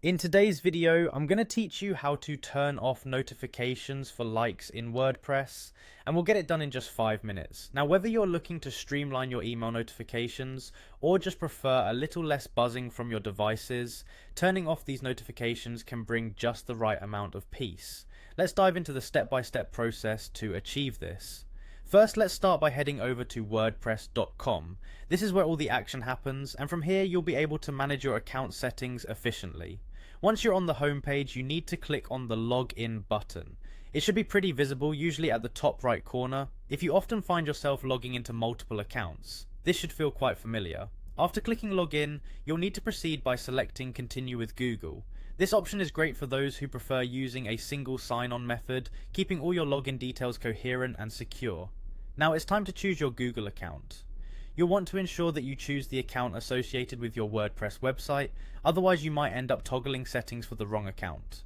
In today's video, I'm going to teach you how to turn off notifications for likes in WordPress, and we'll get it done in just 5 minutes. Now, whether you're looking to streamline your email notifications or just prefer a little less buzzing from your devices, turning off these notifications can bring just the right amount of peace. Let's dive into the step-by-step process to achieve this. First, let's start by heading over to wordpress.com. This is where all the action happens, and from here you'll be able to manage your account settings efficiently. Once you're on the home page, you need to click on the login button. It should be pretty visible, usually at the top right corner. If you often find yourself logging into multiple accounts, this should feel quite familiar. After clicking login, you'll need to proceed by selecting continue with Google. This option is great for those who prefer using a single sign-on method, keeping all your login details coherent and secure. Now it's time to choose your Google account. You'll want to ensure that you choose the account associated with your WordPress website, otherwise you might end up toggling settings for the wrong account.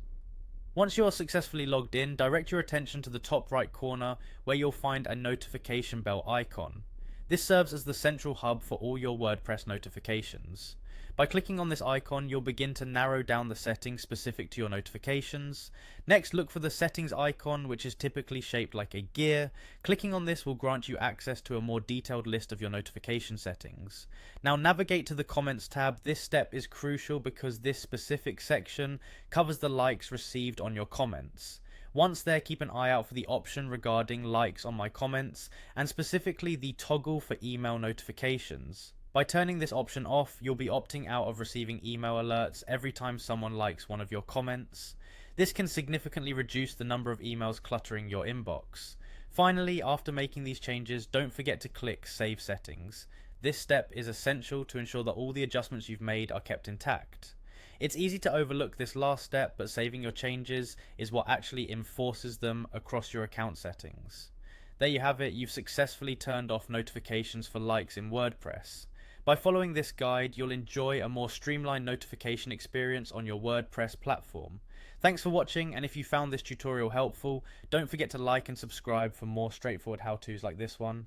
Once you're successfully logged in, direct your attention to the top right corner where you'll find a notification bell icon. This serves as the central hub for all your WordPress notifications. By clicking on this icon, you'll begin to narrow down the settings specific to your notifications. Next, look for the settings icon, which is typically shaped like a gear. Clicking on this will grant you access to a more detailed list of your notification settings. Now navigate to the comments tab. This step is crucial because this specific section covers the likes received on your comments. Once there, keep an eye out for the option regarding likes on my comments, and specifically the toggle for email notifications. By turning this option off, you'll be opting out of receiving email alerts every time someone likes one of your comments. This can significantly reduce the number of emails cluttering your inbox. Finally, after making these changes, don't forget to click Save Settings. This step is essential to ensure that all the adjustments you've made are kept intact. It's easy to overlook this last step, but saving your changes is what actually enforces them across your account settings. There you have it, you've successfully turned off notifications for likes in WordPress. By following this guide, you'll enjoy a more streamlined notification experience on your WordPress platform. Thanks for watching, and if you found this tutorial helpful, don't forget to like and subscribe for more straightforward how-tos like this one.